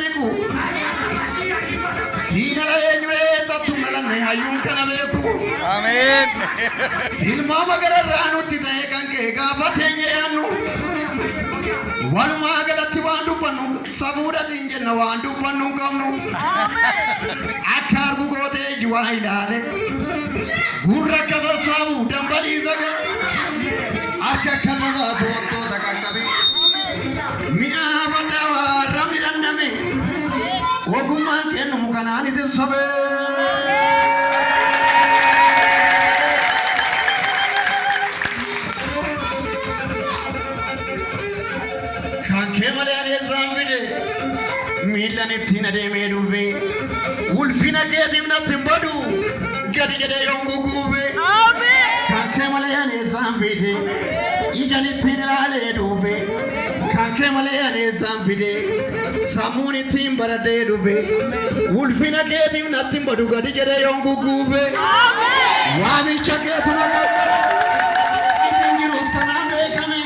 diku Sina la enyure tatumna la ne hayun kana beku Amen. Ilma magara ranu tite kanke ga bathenye anu Waluma galati wandu panu sabura dinje na wandu panu kamnu Akar bugote juwa ilale Gurra kada sabu dambali zaga Aka kanava to daga kabi Mi'a badawa ramirandame Ogumma kenu kanani dim sabe Kanke malane zambide Milane thina de meduve Ulfina ke dimna timbadu Gadi gade yongu guve Amen Kanke malane zambide Ijani thina le duve Kanke malane zambide Samuni timbara de duve Ulfina ke dimna timbadu gadi gade yongu guve Amen Wami chake tunaka Itingiru saname kame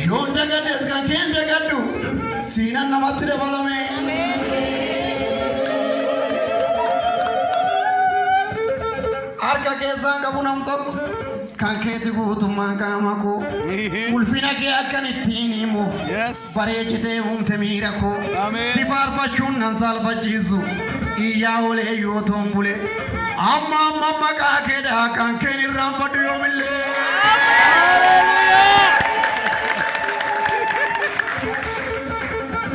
Yonda gade kanke gadu Sina namatire balame Arka kesa kabunam tok kanke tigu tumanga mako ulfina ke akani tini mo Yes. parejite umtemira ko Amen. sipar bachun nansal bajizu iya ole yotombule amma mama ka ke da kanke ni rampadu yomille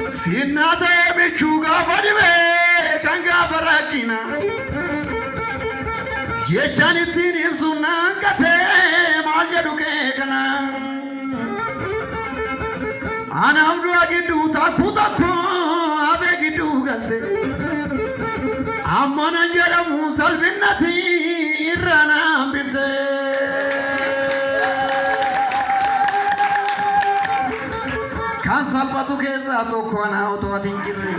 Sinade michuga badibe kanga barakina Ye chani tini sunangate malje duke kana Ana udu agidu takutako abegidu galte Amana jara musal binnati irana binte Kansal patu keza to kwana auto adingire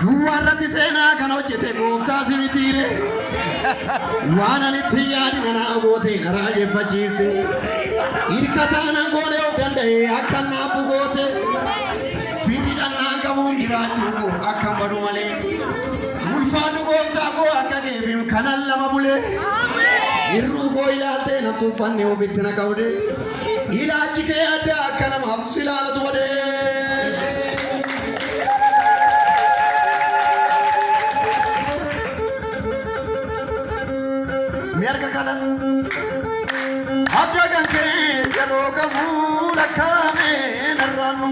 Duwarati sena kana chete gopta simitire Wana ni tiyadi mana gote naraje fajite Irkatana gore ogande akana bugote Fidira nanga bungira tuko akambaru male Ulfanu gopta go akage bim kanalla mabule Irru go ilate na tufanne obitina kaude Ilaji ke ada akana mafsilana tuwade Miar kakalan Adra ganke yaro gamula kame naranu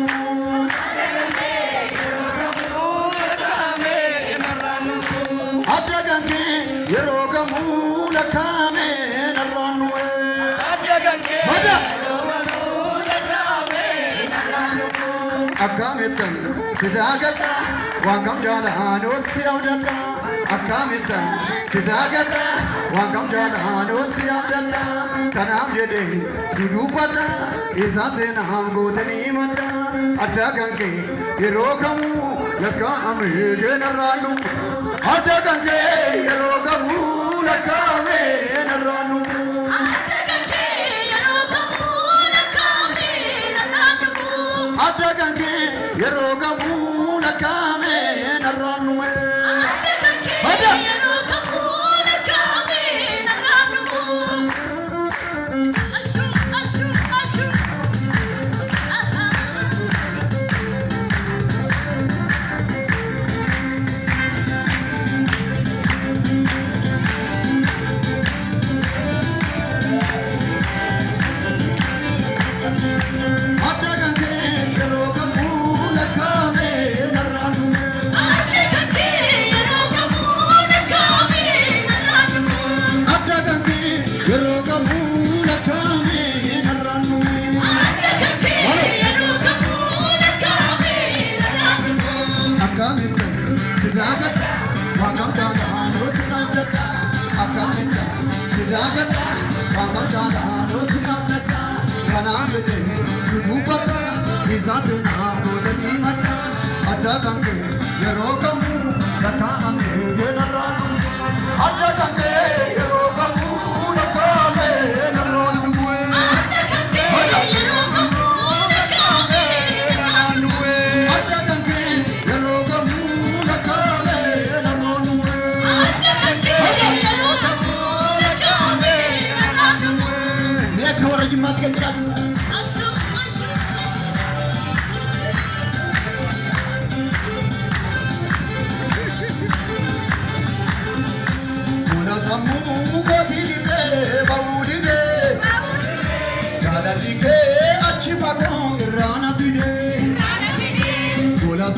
Adra ganke yaro gamula kame naranu Akamitan sidagata wangam jala no siamdata Akamitan sidagata wangam jala no siamdata kanam jede dudupata izate nam godani mata adagange yerogamu yakame genaranu adagange yerogamu lakame naranu Adagange yerogamu lakame naranu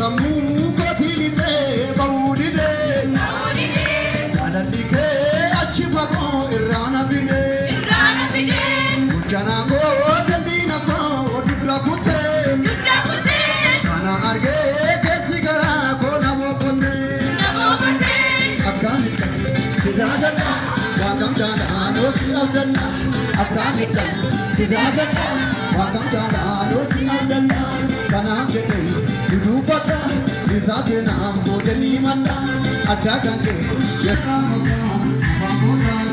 sammuu kootiilitee ba'uudhidee jaalallikee achi fagoo irraa na fidee bulchanaa koo dambiina koo dudra kutee kana argee keessi garaa koo na boqotee akkaamitti sijaajata waaqam jaalaanoo si abdanna akkaamitti sijaajata waaqam jaalaanoo si abdanna kanaaf jedhee si dubbata isaatee naam boodanii manna addaa kan kee yeroo maamulaa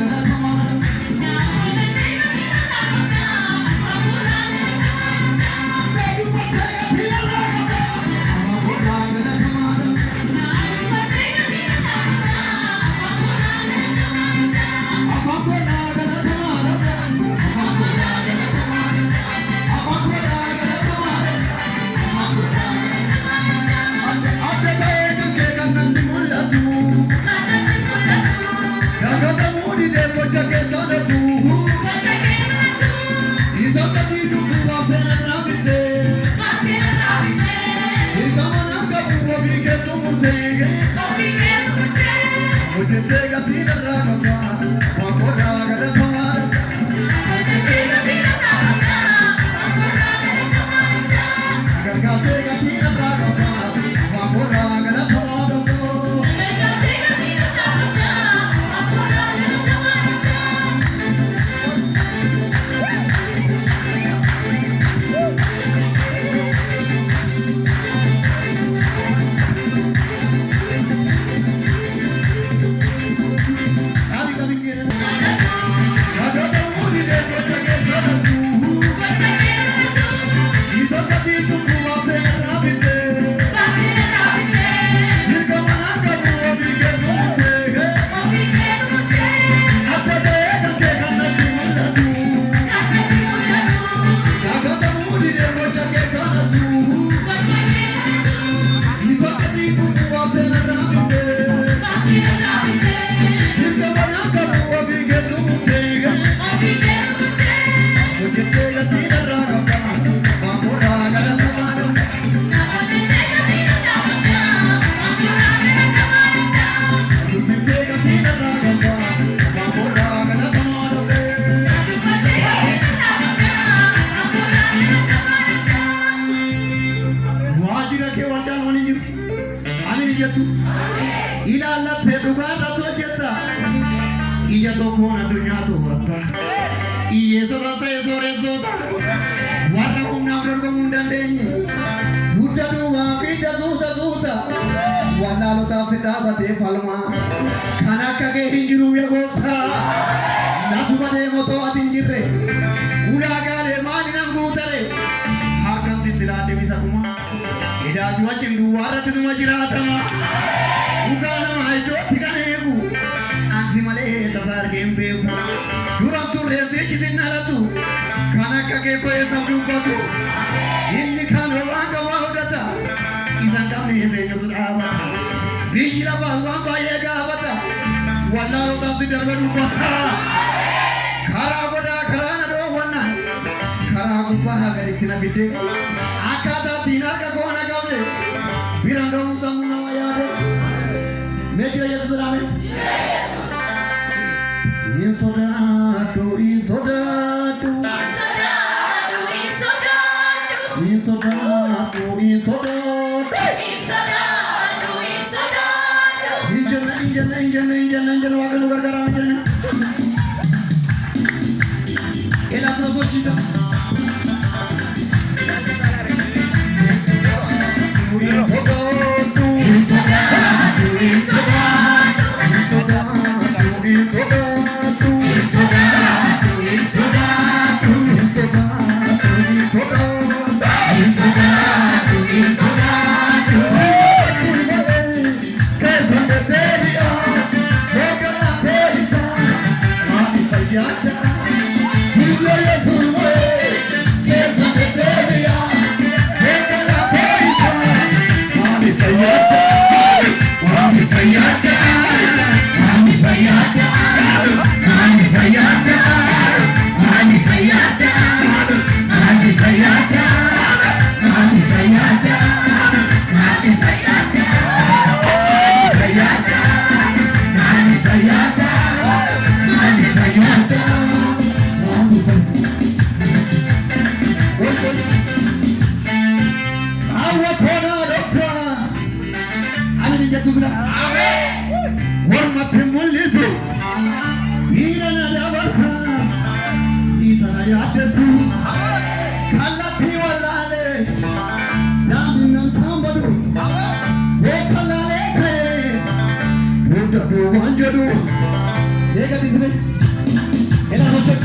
ilaala pedugaadha tojjeta ija tokkoon addunyaa tuufatta iyyeessota ta'e sooressoota warra humnaan dorgomuu hin dandeenye gudda duubaa fi suuta wallaalotaaf si dhaabatee falmaa kan akka kee hin jiru yaa gooftaa natu malee motoo ati hin jirre ulaagaalee maali nan guutare harkan sitti laadde bisa kuma edaaju wajjin duwwaarratti suma jiraatama Ugana iddootti kan eegu ansi malee tasaa argeen beeku duraan turreessee kitin alatu kan akka kee qo'eessaaf dubbatu inni kan waan qabaa hodhata isan qabne eenyutu dhaabata biyyi lafaas waan baay'ee gaafata wallaalootaaf si darbe dubbata karaa godhaa karaa na dhoowwanna karaa gubbaa hagaritti na fidde akkaataa ittiin harka koo na qabne biraan dhoowwuu sammuu nama yaade Media Yesus amin. Insodatu. Injana wakan lugar garam injana. Ela terus kita. Insodatu. Yesuusna. Warmatti mul'isu. Dhiirana dabarsa. Dhiisana yaaddeessu. Kallattii wallaalee. Daandinaan saambadu. Beekalaalee ka'ee. Booda duubaan jedhu. Eega dhiisne. Ela sochee.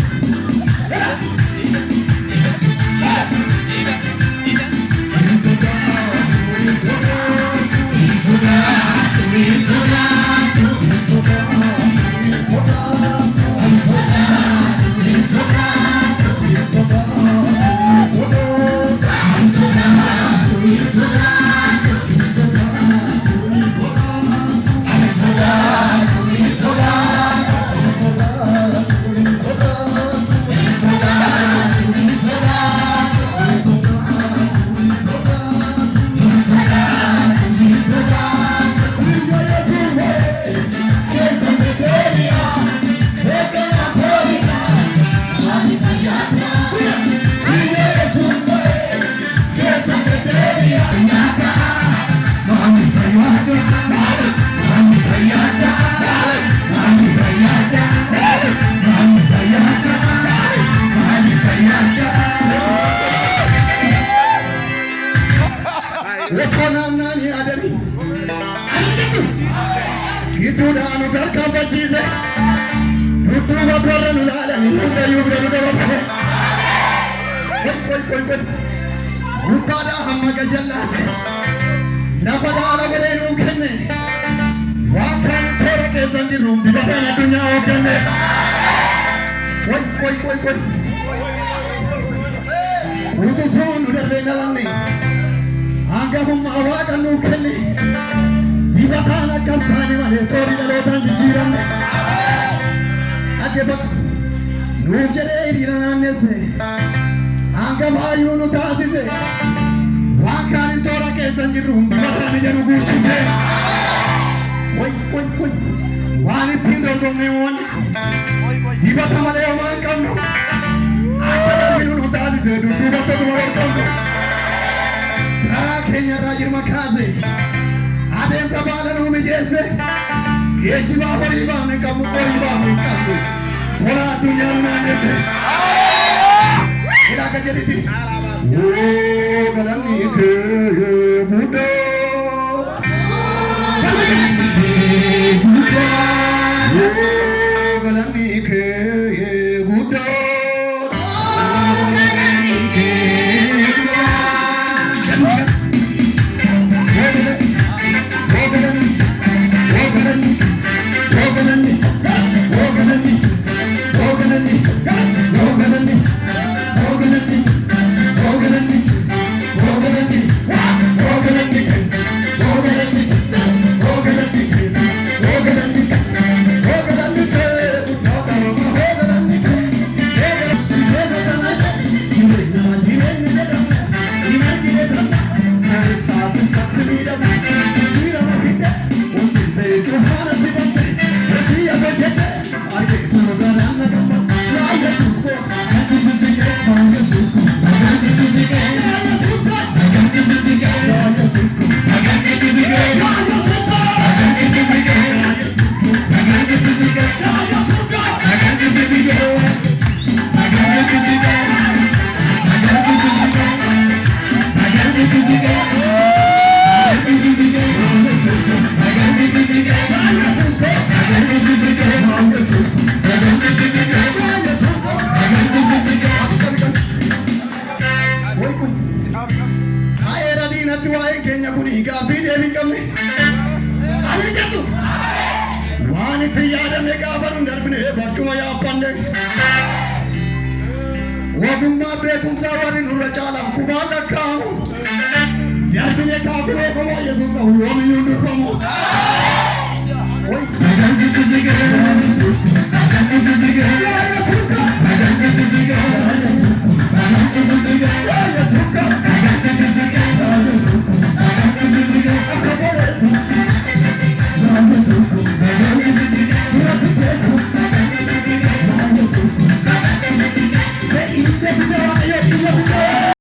Yesus